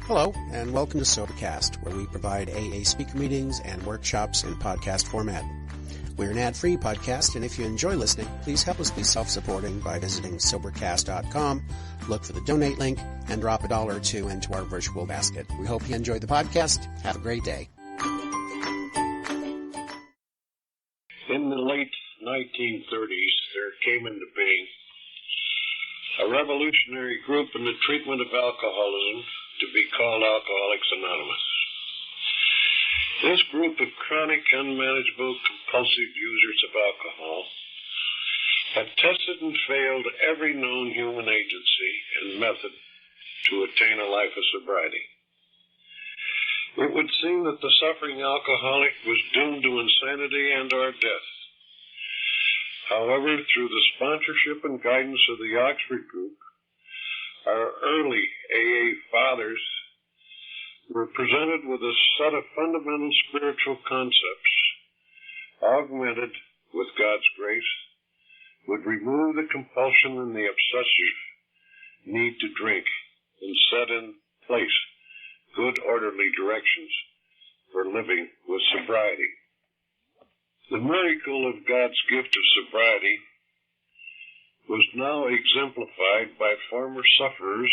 Hello, and welcome to Sobercast, where we provide AA speaker meetings and workshops in podcast format. We're an ad-free podcast, and if you enjoy listening, please help us be self-supporting by visiting Sobercast.com, look for the donate link, and drop $1 or $2 into our virtual basket. We hope you enjoy the podcast. Have a great day. In the late 1930s, there came into being a revolutionary group in the treatment of alcoholism to be called Alcoholics Anonymous. This group of chronic, unmanageable, compulsive users of alcohol had tested and failed every known human agency and method to attain a life of sobriety. It would seem that the suffering alcoholic was doomed to insanity and or death. However, through the sponsorship and guidance of the Oxford Group, our early AA fathers were presented with a set of fundamental spiritual concepts, augmented with God's grace, would remove the compulsion and the obsessive need to drink and set in place good orderly directions for living with sobriety. The miracle of God's gift of sobriety was now exemplified by former sufferers,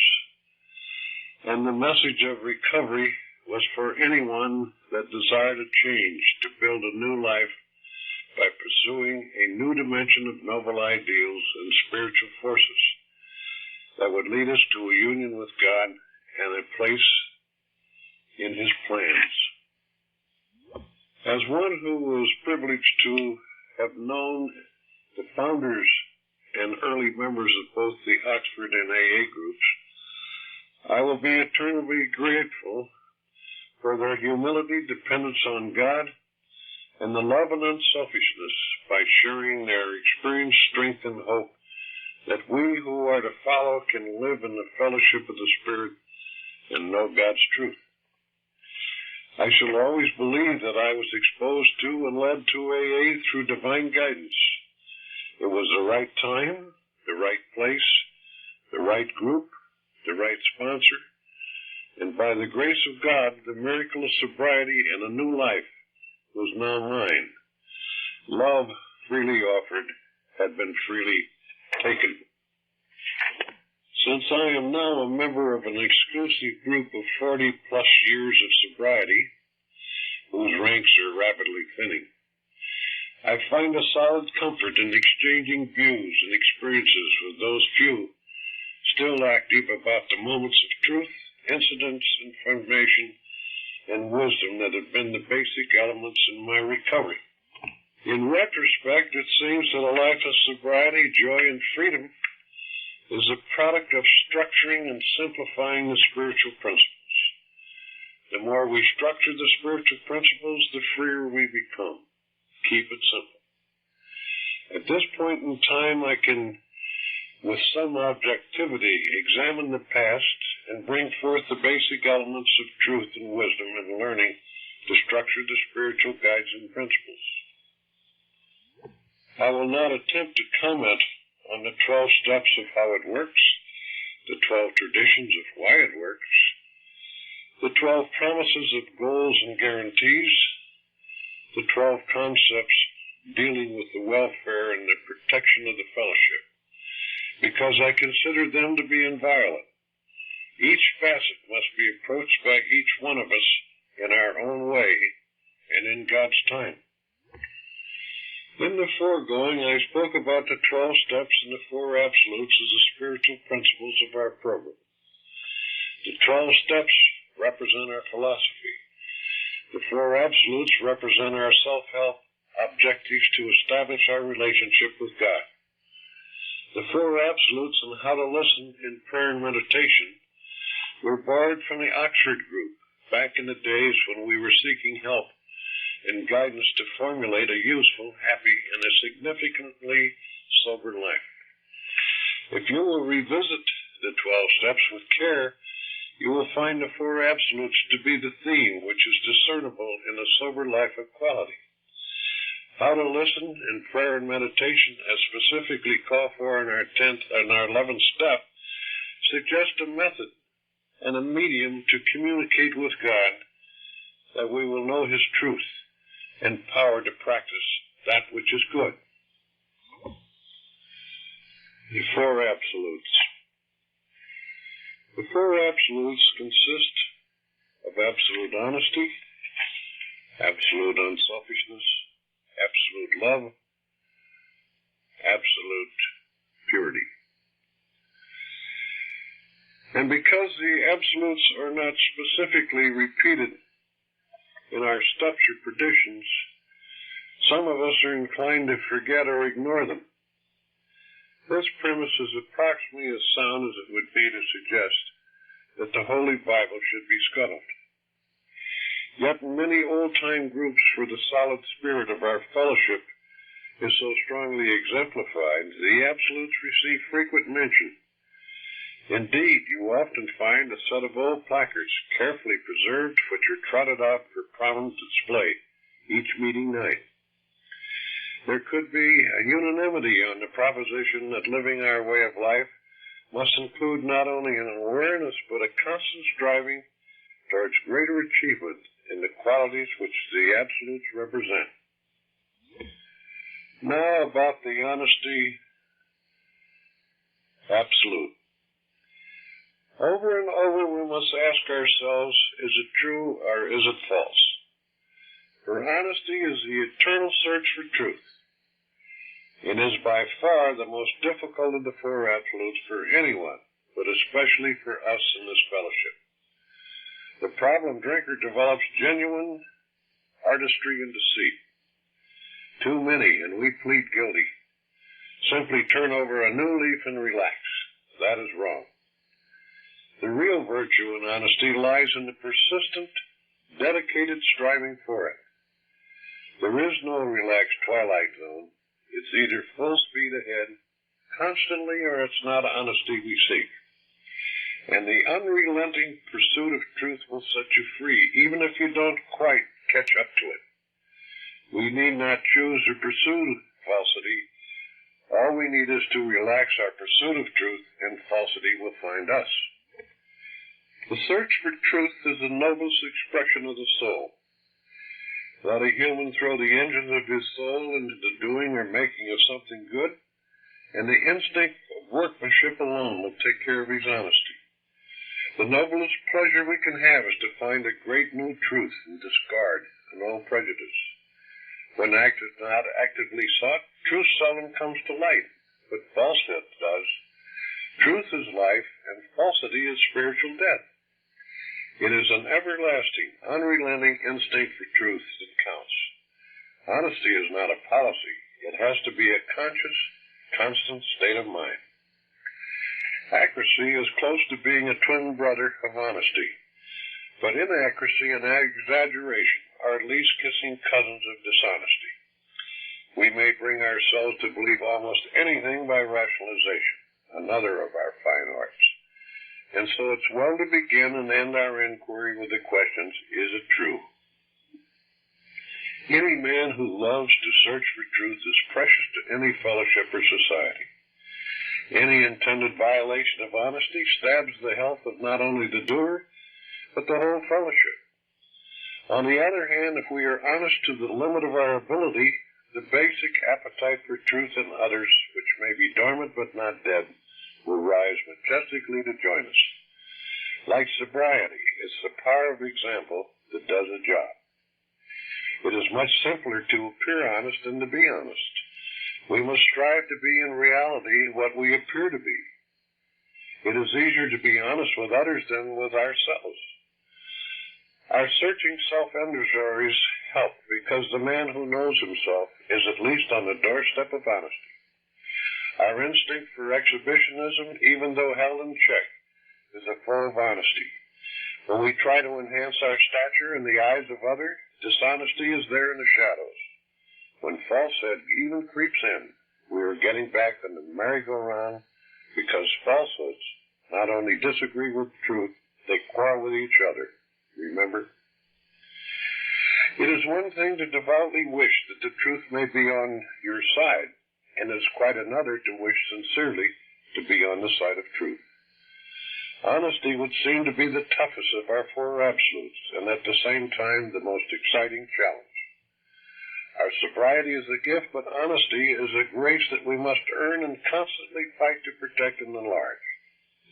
and the message of recovery was for anyone that desired a change to build a new life by pursuing a new dimension of noble ideals and spiritual forces that would lead us to a union with God and a place in His plans. As one who was privileged to have known the founders and early members of both the Oxford and AA groups, I will be eternally grateful for their humility, dependence on God, and the love and unselfishness by sharing their experience, strength, and hope that we who are to follow can live in the fellowship of the Spirit and know God's truth. I shall always believe that I was exposed to and led to AA through divine guidance. It was the right time, the right place, the right group, the right sponsor, and by the grace of God, the miracle of sobriety and a new life was now mine. Love freely offered had been freely taken. Since I am now a member of an exclusive group of 40-plus years of sobriety, whose ranks are rapidly thinning, I find a solid comfort in exchanging views and experiences with those few still active about the moments of truth, incidents, information, and wisdom that have been the basic elements in my recovery. In retrospect, it seems that a life of sobriety, joy, and freedom is a product of structuring and simplifying the spiritual principles. The more we structure the spiritual principles, the freer we become. Keep it simple. At this point in time, I can, with some objectivity, examine the past and bring forth the basic elements of truth and wisdom and learning to structure the spiritual guides and principles. I will not attempt to comment on the 12 steps of how it works, the 12 traditions of why it works, the 12 promises of goals and guarees, the 12 concepts dealing with the welfare and the protection of the fellowship, because I consider them to be inviolate. Each facet must be approached by each one of us in our own way and in God's time. In the foregoing, I spoke about the 12 steps and the 4 absolutes as the spiritual principles of our program. The 12 steps represent our philosophy. The 4 absolutes represent our self-help objectives to establish our relationship with God. The 4 absolutes on how to listen in prayer and meditation were borrowed from the Oxford Group back in the days when we were seeking help and guidance to formulate a useful, happy, and a significantly sober life. If you will revisit the 12 steps with care, you will find the 4 absolutes to be the theme which is discernible in a sober life of quality. How to listen in prayer and meditation, as specifically called for in our 10th and our 11th step, suggest a method and a medium to communicate with God, that we will know his truth and power to practice that which is good. The four absolutes. The four absolutes consist of absolute honesty, absolute unselfishness, absolute love, absolute purity. And because the absolutes are not specifically repeated in our steps or traditions, some of us are inclined to forget or ignore them. This premise is approximately as sound as it would be to suggest that the Holy Bible should be scuttled. Yet in many old-time groups where the solid spirit of our fellowship is so strongly exemplified, the absolutes receive frequent mention. Indeed, you often find a set of old placards carefully preserved which are trotted out for prominent display each meeting night. There could be a unanimity on the proposition that living our way of life must include not only an awareness but a constant striving towards greater achievement in the qualities which the absolutes represent. Now about the honesty absolute. Over and over we must ask ourselves, is it true or is it false? For honesty is the eternal search for truth. It is by far the most difficult of the four absolutes for anyone, but especially for us in this fellowship. The problem drinker develops genuine artistry and deceit. Too many, and we plead guilty, simply turn over a new leaf and relax. That is wrong. The real virtue in honesty lies in the persistent, dedicated striving for it. There is no relaxed twilight zone. It's either full speed ahead, constantly, or it's not honesty we seek. And the unrelenting pursuit of truth will set you free, even if you don't quite catch up to it. We need not choose or pursue falsity. All we need is to relax our pursuit of truth, and falsity will find us. The search for truth is the noblest expression of the soul. Let a human throw the engines of his soul into the doing or making of something good, and the instinct of workmanship alone will take care of his honesty. The noblest pleasure we can have is to find a great new truth and discard an old prejudice. When act is not actively sought, truth seldom comes to light, but falsehood does. Truth is life, and falsity is spiritual death. It is an everlasting, unrelenting instinct for truth that counts. Honesty is not a policy. It has to be a conscious, constant state of mind. Accuracy is close to being a twin brother of honesty, but inaccuracy and exaggeration are at least kissing cousins of dishonesty. We may bring ourselves to believe almost anything by rationalization, another of our fine arts. And so it's well to begin and end our inquiry with the questions, is it true? Any man who loves to search for truth is precious to any fellowship or society. Any intended violation of honesty stabs the health of not only the doer, but the whole fellowship. On the other hand, if we are honest to the limit of our ability, the basic appetite for truth in others, which may be dormant but not dead, will rise majestically to join us. Like sobriety, it's the power of example that does the job. It is much simpler to appear honest than to be honest. We must strive to be in reality what we appear to be. It is easier to be honest with others than with ourselves. Our searching self-inventories help because the man who knows himself is at least on the doorstep of honesty. Our instinct for exhibitionism, even though held in check, is a form of honesty. When we try to enhance our stature in the eyes of others, dishonesty is there in the shadows. When falsehood even creeps in, we are getting back on the merry-go-round because falsehoods not only disagree with truth, they quarrel with each other. Remember? It is one thing to devoutly wish that the truth may be on your side, and it is quite another to wish sincerely to be on the side of truth. Honesty would seem to be the toughest of our four absolutes, and at the same time the most exciting challenge. Our sobriety is a gift, but honesty is a grace that we must earn and constantly fight to protect and enlarge.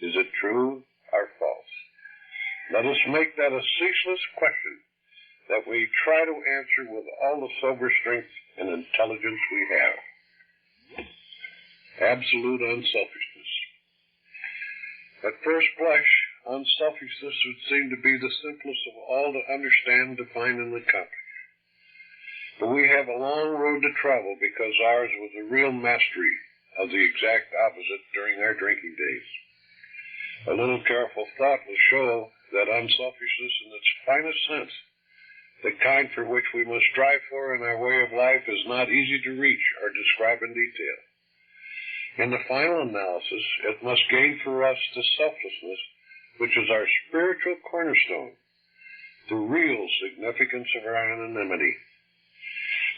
Is it true or false? Let us make that a ceaseless question that we try to answer with all the sober strength and intelligence we have. Absolute unselfishness. At first blush, unselfishness would seem to be the simplest of all to understand, define, and accomplish. But we have a long road to travel because ours was a real mastery of the exact opposite during our drinking days. A little careful thought will show that unselfishness in its finest sense, the kind for which we must strive for in our way of life, is not easy to reach or describe in detail. In the final analysis, it must gain for us the selflessness which is our spiritual cornerstone, the real significance of our anonymity.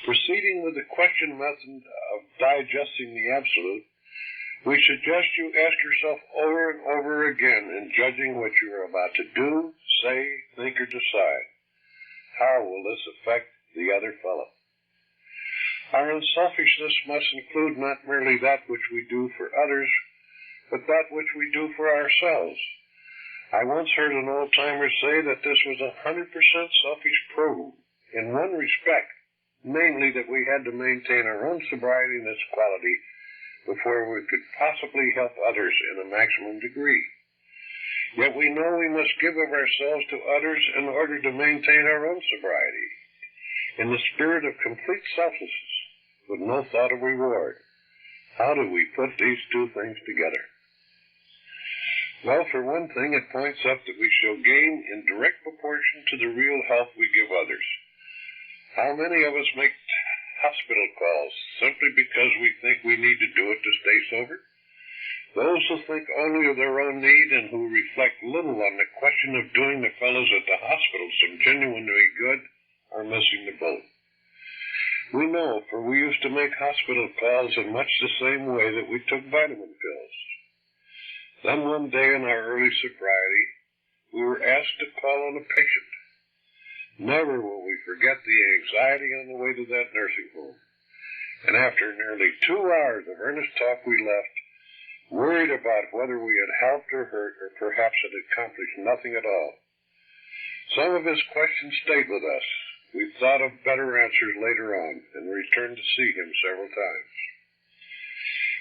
Proceeding with the question method of digesting the absolute, we suggest you ask yourself over and over again in judging what you are about to do, say, think, or decide. How will this affect the other fellow? Our unselfishness must include not merely that which we do for others, but that which we do for ourselves. I once heard an old-timer say that this was a 100% selfish program in one respect, namely that we had to maintain our own sobriety in its quality before we could possibly help others in a maximum degree. Yet we know we must give of ourselves to others in order to maintain our own sobriety, in the spirit of complete selflessness, with no thought of reward. How do we put these two things together? Well, for one thing, it points up that we shall gain in direct proportion to the real help we give others. How many of us make hospital calls simply because we think we need to do it to stay sober? Those who think only of their own need and who reflect little on the question of doing the fellows at the hospital some genuinely good are missing the boat. We know, for we used to make hospital calls in much the same way that we took vitamin pills. Then one day in our early sobriety, we were asked to call on a patient. Never will we forget the anxiety on the way to that nursing home. And after nearly 2 hours of earnest talk, we left, worried about whether we had helped or hurt, or perhaps had accomplished nothing at all. Some of his questions stayed with us. We thought of better answers later on, and returned to see him several times.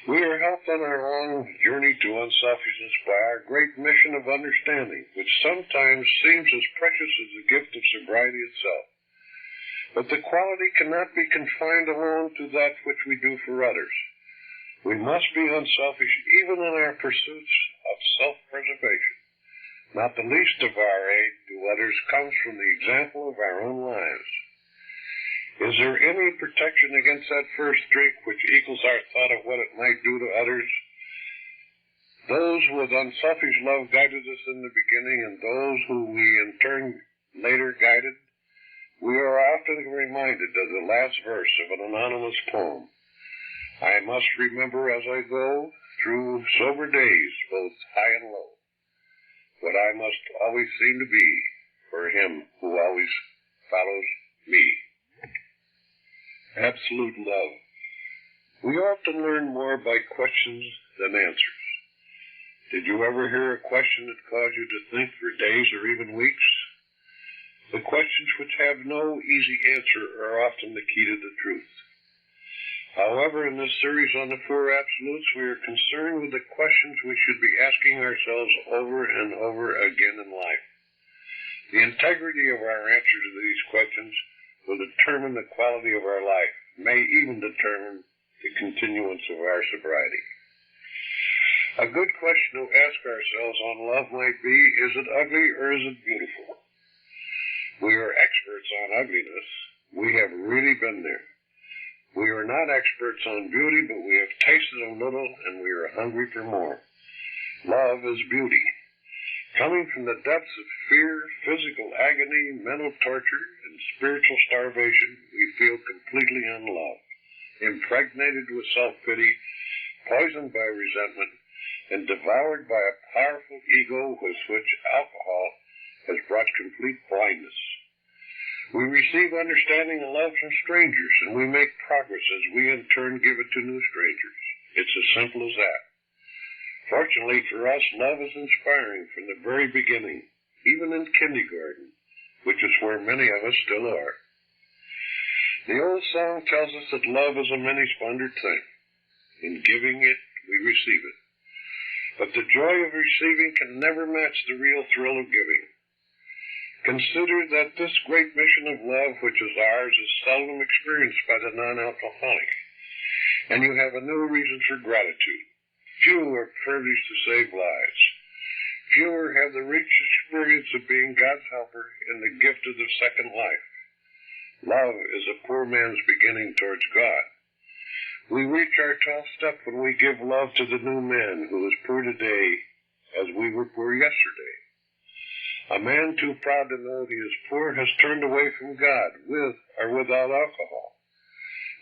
We are helped on our long journey to unselfishness by our great mission of understanding, which sometimes seems as precious as the gift of sobriety itself. But the quality cannot be confined alone to that which we do for others. We must be unselfish even in our pursuits of self-preservation. Not the least of our aid to others comes from the example of our own lives. Is there any protection against that first drink which equals our thought of what it might do to others? Those with unselfish love guided us in the beginning, and those who we in turn later guided, we are often reminded of the last verse of an anonymous poem. I must remember as I go through sober days, both high and low, what I must always seem to be for him who always follows me. Absolute love. We often learn more by questions than answers. Did you ever hear a question that caused you to think for days or even weeks? The questions which have no easy answer are often the key to the truth. However, in this series on the Four Absolutes, we are concerned with the questions we should be asking ourselves over and over again in life. The integrity of our answer to these questions will determine the quality of our life, may even determine the continuance of our sobriety. A good question to ask ourselves on love might be, is it ugly or is it beautiful? We are experts on ugliness. We have really been there. We are not experts on beauty, but we have tasted a little and we are hungry for more. Love is beauty. Coming from the depths of fear, physical agony, mental torture, and spiritual starvation, we feel completely unloved, impregnated with self-pity, poisoned by resentment, and devoured by a powerful ego with which alcohol has brought complete blindness. We receive understanding and love from strangers, and we make progress as we in turn give it to new strangers. It's as simple as that. Fortunately for us, love is inspiring from the very beginning, even in kindergarten, which is where many of us still are. The old song tells us that love is a many-splendored thing. In giving it, we receive it. But the joy of receiving can never match the real thrill of giving. Consider that this great mission of love, which is ours, is seldom experienced by the non-alcoholic, and you have a new reason for gratitude. Few are privileged to save lives. Fewer have the rich experience of being God's helper in the gift of the second life. Love is a poor man's beginning towards God. We reach our 12th step when we give love to the new man who is poor today as we were poor yesterday. A man too proud to know he is poor has turned away from God, with or without alcohol.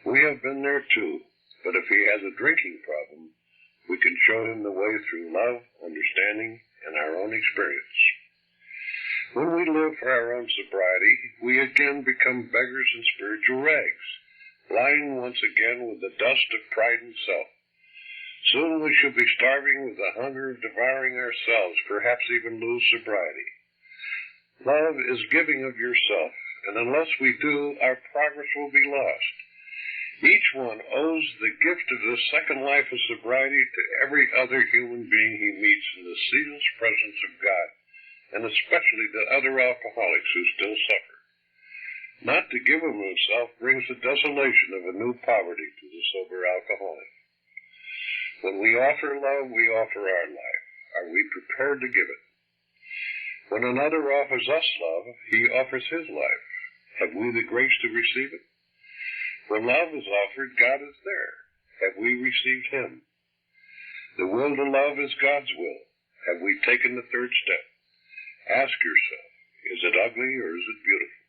We have been there too, but if he has a drinking problem, we can show him the way through love, understanding, and our own experience. When we live for our own sobriety, we again become beggars in spiritual rags, lying once again with the dust of pride and self. Soon we shall be starving with the hunger of devouring ourselves, perhaps even lose sobriety. Love is giving of yourself, and unless we do, our progress will be lost. Each one owes the gift of the second life of sobriety to every other human being he meets in the ceaseless presence of God, and especially to other alcoholics who still suffer. Not to give of himself brings the desolation of a new poverty to the sober alcoholic. When we offer love, we offer our life. Are we prepared to give it? When another offers us love, he offers his life. Have we the grace to receive it? When love is offered, God is there. Have we received him? The will to love is God's will. Have we taken the third step? Ask yourself, is it ugly or is it beautiful?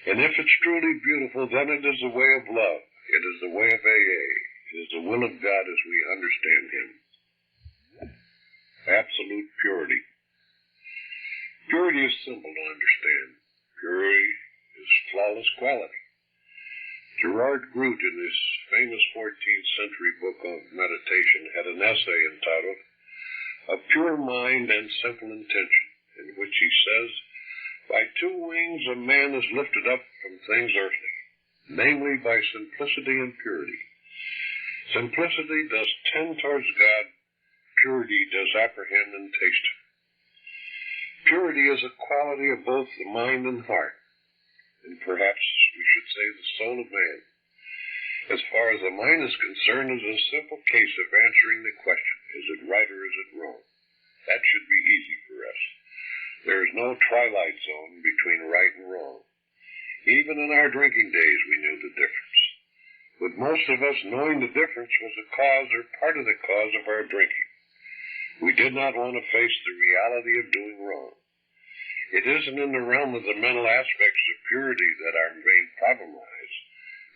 And if it's truly beautiful, then it is the way of love. It is the way of AA. It is the will of God as we understand him. Absolute purity. Purity is simple to understand. Purity is flawless quality. Gerard Groot, in his famous 14th century book of meditation, had an essay entitled A Pure Mind and Simple Intention, in which he says, by two wings a man is lifted up from things earthly, namely by simplicity and purity. Simplicity does tend towards God, purity does apprehend and taste him. Purity is a quality of both the mind and heart, and perhaps we should say the soul of man. As far as the mind is concerned, it is a simple case of answering the question, is it right or is it wrong? That should be easy for us. There is no twilight zone between right and wrong. Even in our drinking days, we knew the difference. With most of us, knowing the difference was the cause or part of the cause of our drinking. We did not want to face the reality of doing wrong. It isn't in the realm of the mental aspects of purity that our main problem lies.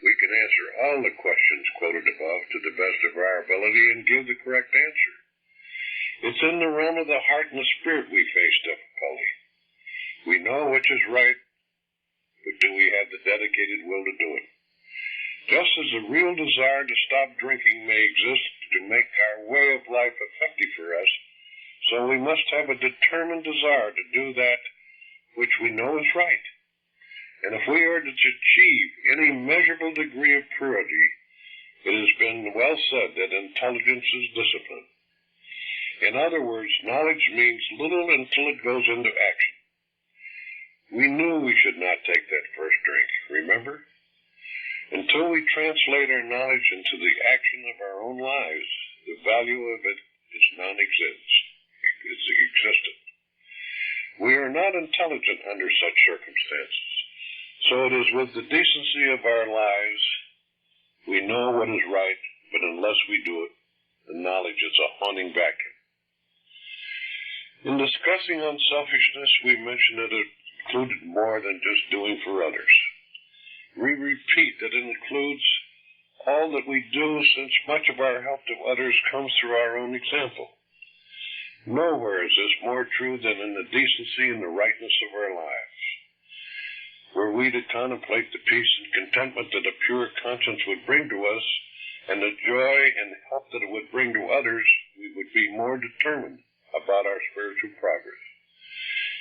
We can answer all the questions quoted above to the best of our ability and give the correct answer. It's in the realm of the heart and the spirit we face difficulty. We know which is right, but do we have the dedicated will to do it? Just as a real desire to stop drinking may exist to make our way of life effective for us, so we must have a determined desire to do that which we know is right. And if we are to achieve any measurable degree of purity, it has been well said that intelligence is discipline. In other words, knowledge means little until it goes into action. We knew we should not take that first drink, remember? Until we translate our knowledge into the action of our own lives, the value of it is non-existent. We are not intelligent under such circumstances, so it is with the decency of our lives we know what is right, but unless we do it, the knowledge is a haunting vacuum. In discussing unselfishness, we mentioned that it included more than just doing for others. We repeat that it includes all that we do, since much of our help to others comes through our own example. Nowhere is this more true than in the decency and the rightness of our lives. Were we to contemplate the peace and contentment that a pure conscience would bring to us, and the joy and help that it would bring to others, we would be more determined about our spiritual progress.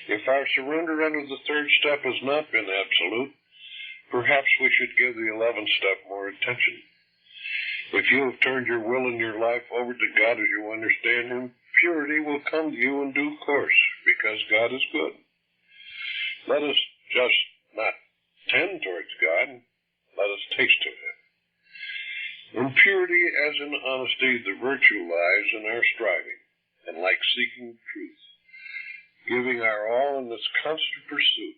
If our surrender under the third step has not been absolute, perhaps we should give the 11th step more attention. If you have turned your will and your life over to God as you understand Him, purity will come to you in due course, because God is good. Let us just not tend towards God, let us taste of Him. In purity as in honesty, the virtue lies in our striving, and like seeking truth, giving our all in this constant pursuit,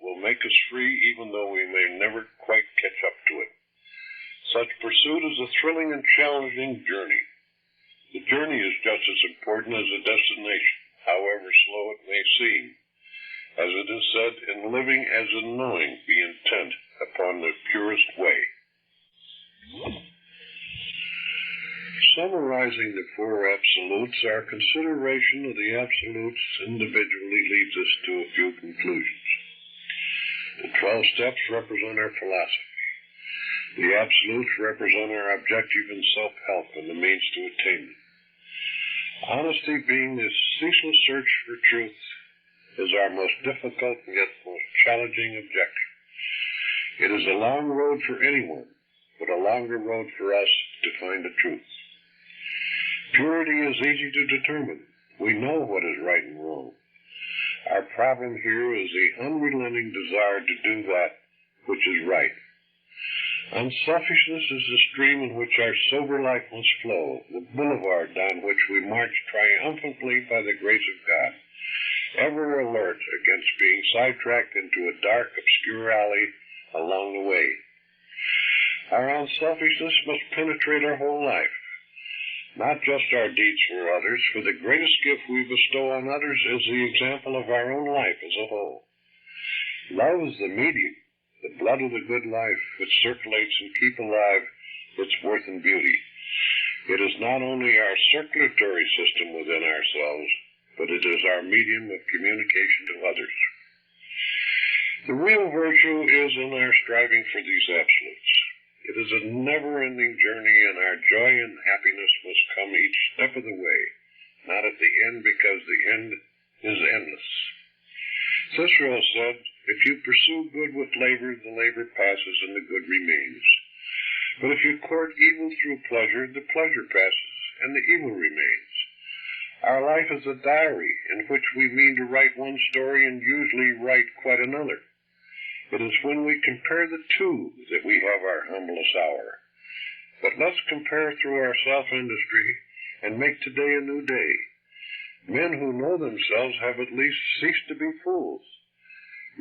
will make us free even though we may never quite catch up to it. Such pursuit is a thrilling and challenging journey. The journey is just as important as the destination, however slow it may seem. As it is said, in living as in knowing, be intent upon the purest way. Summarizing the four absolutes, our consideration of the absolutes individually leads us to a few conclusions. The 12 steps represent our philosophy. The absolutes represent our objective in self-help and the means to attainment. Honesty, being the ceaseless search for truth, is our most difficult and yet most challenging objective. It is a long road for anyone, but a longer road for us to find the truth. Purity is easy to determine. We know what is right and wrong. Our problem here is the unrelenting desire to do that which is right. Unselfishness is the stream in which our sober life must flow, the boulevard down which we march triumphantly by the grace of God, ever alert against being sidetracked into a dark, obscure alley along the way. Our unselfishness must penetrate our whole life, not just our deeds for others, for the greatest gift we bestow on others is the example of our own life as a whole. Love is the medium, the blood of the good life which circulates and keeps alive its worth and beauty. It is not only our circulatory system within ourselves, but it is our medium of communication to others. The real virtue is in our striving for these absolutes. It is a never-ending journey, and our joy and happiness must come each step of the way, not at the end, because the end is endless. Cicero said, if you pursue good with labor, the labor passes and the good remains. But if you court evil through pleasure, the pleasure passes and the evil remains. Our life is a diary in which we mean to write one story and usually write quite another. It is when we compare the two that we have our humblest hour. But let's compare through our self-industry and make today a new day. Men who know themselves have at least ceased to be fools.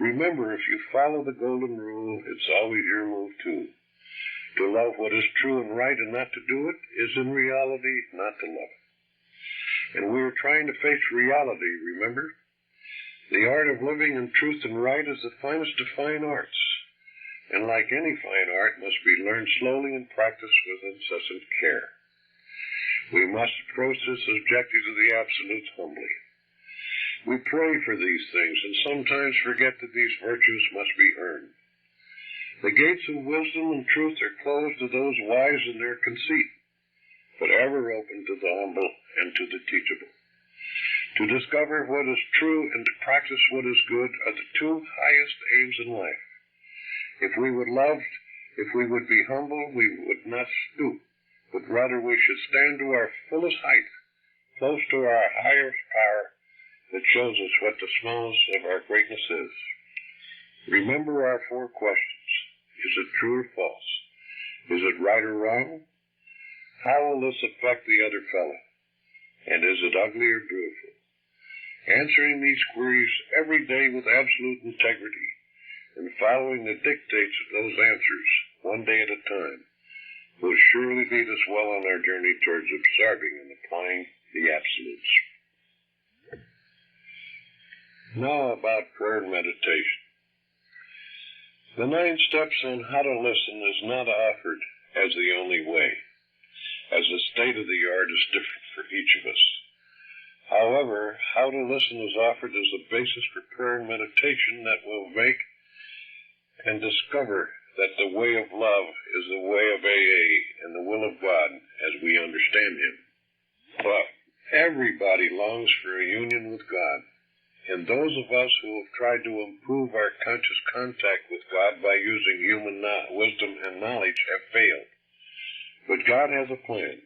Remember, if you follow the golden rule, it's always your move too. To love what is true and right and not to do it is in reality not to love it. And we are trying to face reality, remember? The art of living in truth and right is the finest of fine arts, and like any fine art, must be learned slowly and practiced with incessant care. We must approach this objective of the absolutes humbly. We pray for these things and sometimes forget that these virtues must be earned. The gates of wisdom and truth are closed to those wise in their conceit, but ever open to the humble and to the teachable. To discover what is true and to practice what is good are the two highest aims in life. If we would love, if we would be humble, we would not stoop, but rather we should stand to our fullest height, close to our highest power that shows us what the smallest of our greatness is. Remember our four questions. Is it true or false? Is it right or wrong? How will this affect the other fellow? And is it ugly or beautiful? Answering these queries every day with absolute integrity and following the dictates of those answers one day at a time will surely lead us well on our journey towards observing and applying the absolutes. Now about prayer and meditation. The 9 steps on how to listen is not offered as the only way, as the state of the art is different for each of us. How how to listen is offered as the basis for prayer and meditation that will make and discover that the way of love is the way of AA and the will of God as we understand Him. But everybody longs for a union with God, and those of us who have tried to improve our conscious contact with God by using human wisdom and knowledge have failed. But God has a plan.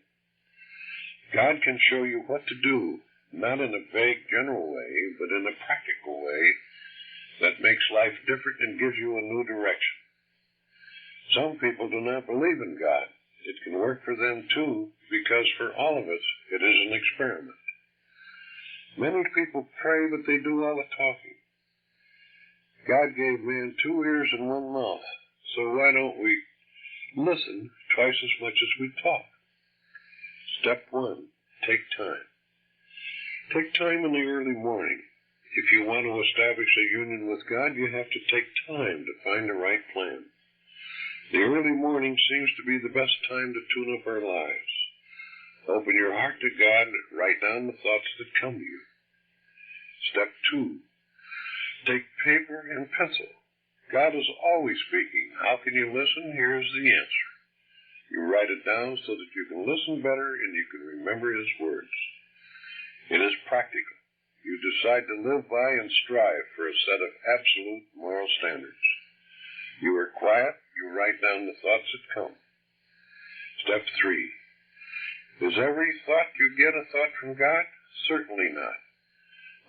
God can show you what to do, not in a vague general way, but in a practical way that makes life different and gives you a new direction. Some people do not believe in God. It can work for them too, because for all of us, it is an experiment. Many people pray, but they do all the talking. God gave man 2 ears and 1 mouth, so why don't we listen twice as much as we talk? Step 1, take time. Take time in the early morning. If you want to establish a union with God, you have to take time to find the right plan. The early morning seems to be the best time to tune up our lives. Open your heart to God and write down the thoughts that come to you. Step 2, take paper and pencil. God is always speaking. How can you listen? Here is the answer. You write it down so that you can listen better and you can remember His words. It is practical. You decide to live by and strive for a set of absolute moral standards. You are quiet. You write down the thoughts that come. Step 3. Is every thought you get a thought from God? Certainly not.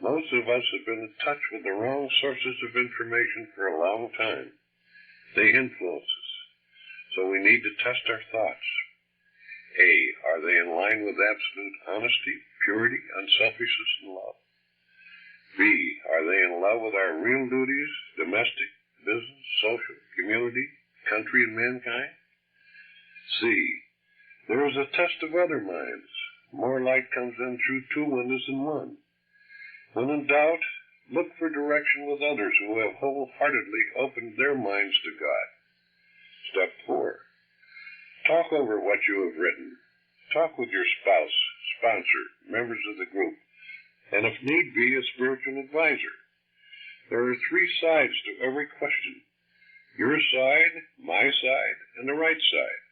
Most of us have been in touch with the wrong sources of information for a long time. They influence us. So we need to test our thoughts. A, are they in line with absolute honesty, purity, unselfishness, and love? B, are they in love with our real duties, domestic, business, social, community, country, and mankind? C, there is a test of other minds. More light comes in through 2 windows than 1. When in doubt, look for direction with others who have wholeheartedly opened their minds to God. Step 4. Talk over what you have written. Talk with your spouse, sponsor, members of the group, and if need be, a spiritual advisor. There are 3 sides to every question. Your side, my side, and the right side.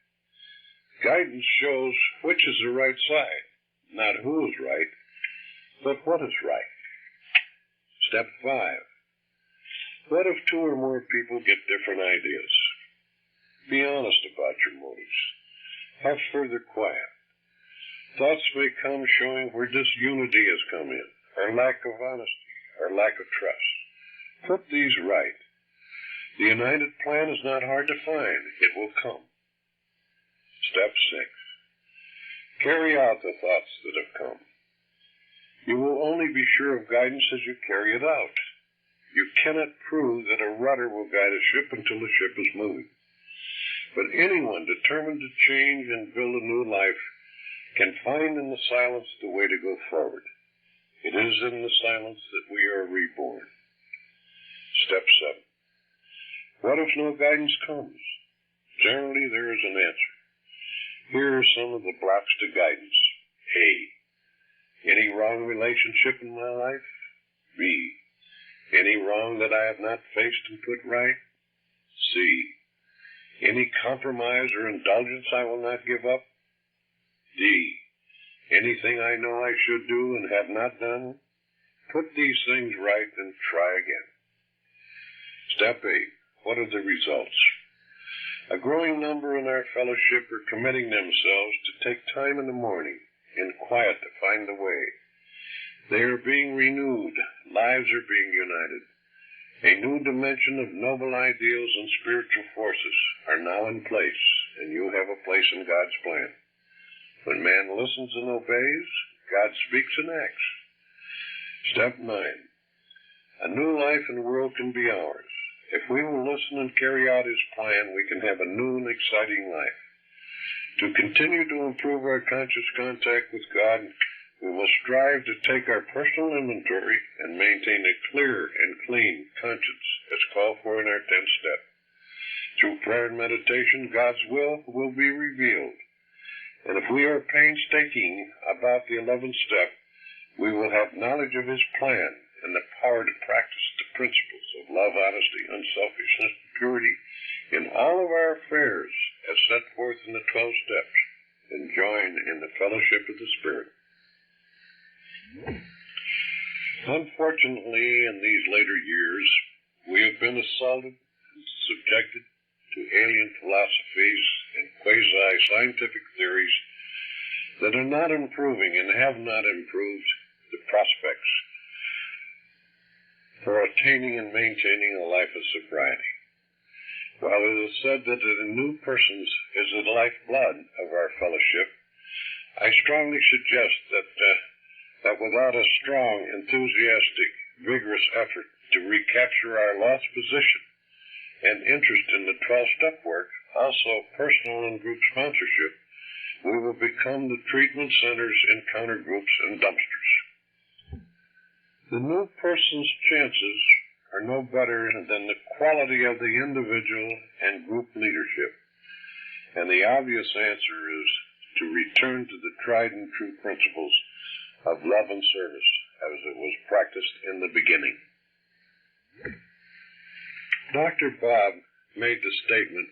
Guidance shows which is the right side, not who is right, but what is right. Step 5. What if 2 or more people get different ideas? Be honest about your motives. Have further quiet. Thoughts may come showing where disunity has come in, our lack of honesty, our lack of trust. Put these right. The united plan is not hard to find. It will come. Step 6. Carry out the thoughts that have come. You will only be sure of guidance as you carry it out. You cannot prove that a rudder will guide a ship until the ship is moving. But anyone determined to change and build a new life can find in the silence the way to go forward. It is in the silence that we are reborn. Step 7. What if no guidance comes? Generally, there is an answer. Here are some of the blocks to guidance. A. Any wrong relationship in my life? B. Any wrong that I have not faced and put right? C. Any compromise or indulgence I will not give up? D. Anything I know I should do and have not done? Put these things right and try again. Step 8. What are the results? A growing number in our fellowship are committing themselves to take time in the morning in quiet to find the way. They are being renewed. Lives are being united. A new dimension of noble ideals and spiritual forces are now in place, and you have a place in God's plan. When man listens and obeys, God speaks and acts. Step 9. A new life and world can be ours. If we will listen and carry out His plan, we can have a new and exciting life. To continue to improve our conscious contact with God, we must strive to take our personal inventory and maintain a clear and clean conscience as called for in our 10th step. Through prayer and meditation, God's will be revealed. And if we are painstaking about the 11th step, We will have knowledge of his plan and the power to practice the principles of love, honesty, unselfishness, and purity in all of our affairs as set forth in the 12 steps, and join in the fellowship of the Spirit. Unfortunately, in these later years, we have been assaulted and subjected to alien philosophies and quasi-scientific theories that are not improving and have not improved the prospects for attaining and maintaining a life of sobriety. While it is said that a new person is the lifeblood of our fellowship, I strongly suggest that without a strong, enthusiastic, vigorous effort to recapture our lost position and interest in the 12-step work, also personal and group sponsorship, we will become the treatment centers, encounter groups, and dumpsters. The new person's chances are no better than the quality of the individual and group leadership, and the obvious answer is to return to the tried and true principles of love and service as it was practiced in the beginning. Dr. Bob made the statement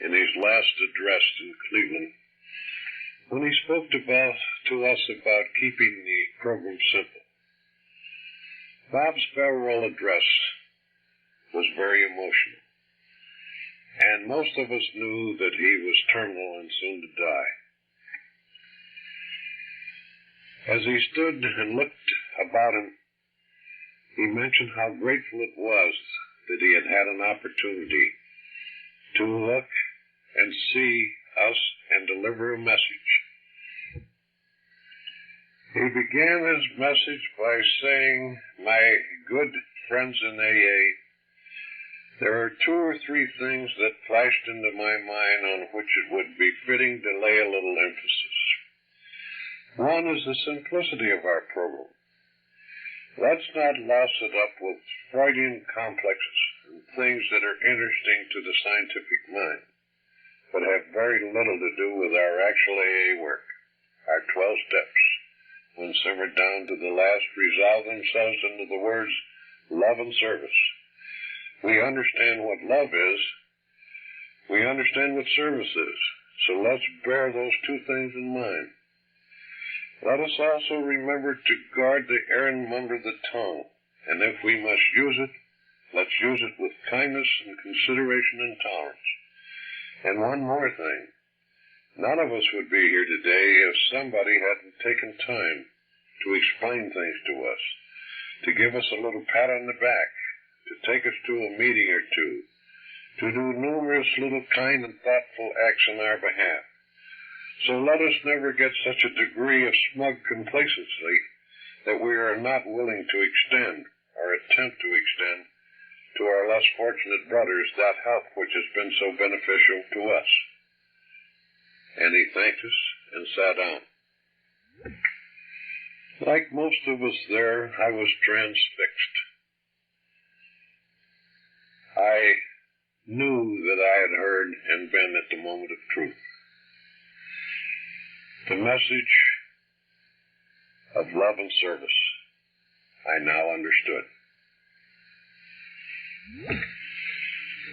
in his last address in Cleveland when he spoke to us about keeping the program simple. Bob's farewell address was very emotional, and most of us knew that he was terminal and soon to die. As he stood and looked about him, he mentioned how grateful it was that he had had an opportunity to look and see us and deliver a message. He began his message by saying, "My good friends in AA, there are 2 or 3 things that flashed into my mind on which it would be fitting to lay a little emphasis. One is the simplicity of our program. Let's not louse it up with Freudian complexes and things that are interesting to the scientific mind, but have very little to do with our actual AA work. Our 12 steps, when simmered down to the last, resolve themselves into the words love and service. We understand what love is. We understand what service is. So let's bear those 2 things in mind. Let us also remember to guard the errand under the tongue, and if we must use it, let's use it with kindness and consideration and tolerance. And one more thing. None of us would be here today if somebody hadn't taken time to explain things to us, to give us a little pat on the back, to take us to a meeting or 2, to do numerous little kind and thoughtful acts on our behalf. So let us never get such a degree of smug complacency that we are not willing to extend or attempt to extend to our less fortunate brothers that help which has been so beneficial to us." And he thanked us and sat down. Like most of us there, I was transfixed. I knew that I had heard and been at the moment of truth. The message of love and service I now understood.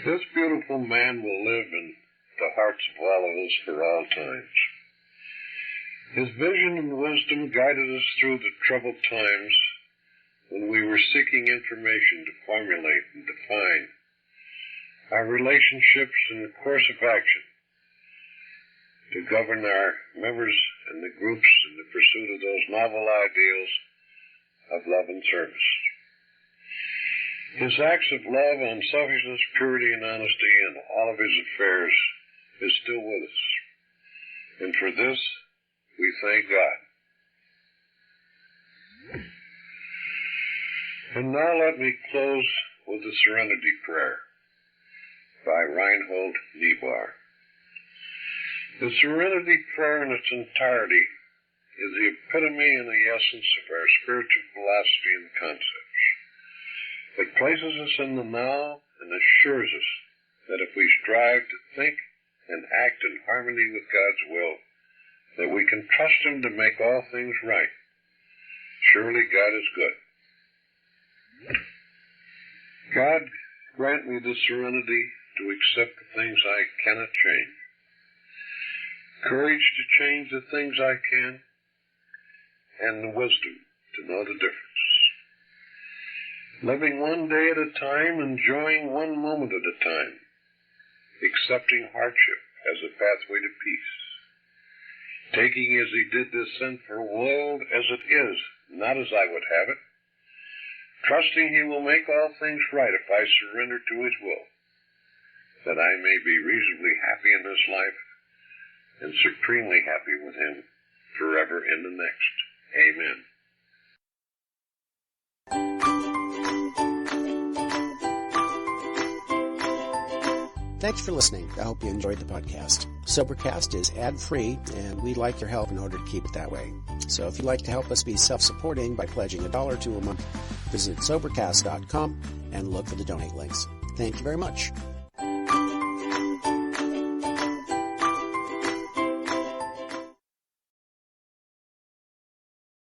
This beautiful man will live in the hearts of all of us for all times. His vision and wisdom guided us through the troubled times when we were seeking information to formulate and define our relationships and the course of action to govern our members and the groups in the pursuit of those novel ideals of love and service. His acts of love, unselfishness, purity, and honesty in all of his affairs is still with us. And for this, we thank God. And now let me close with the Serenity Prayer by Reinhold Niebuhr. The Serenity Prayer in its entirety is the epitome and the essence of our spiritual philosophy and concepts. It places us in the now and assures us that if we strive to think and act in harmony with God's will, that we can trust Him to make all things right, Surely God is good. God, grant me the serenity to accept the things I cannot change, courage to change the things I can, and the wisdom to know the difference. Living one day at a time, enjoying one moment at a time, accepting hardship as a pathway to peace, taking as he did this sinful world as it is, not as I would have it, trusting he will make all things right if I surrender to his will, that I may be reasonably happy in this life and supremely happy with him forever in the next. Amen. Thanks for listening. I hope you enjoyed the podcast. Sobercast is ad-free, and we'd like your help in order to keep it that way. So if you'd like to help us be self-supporting by pledging $1 or $2 a month, visit Sobercast.com and look for the donate links. Thank you very much.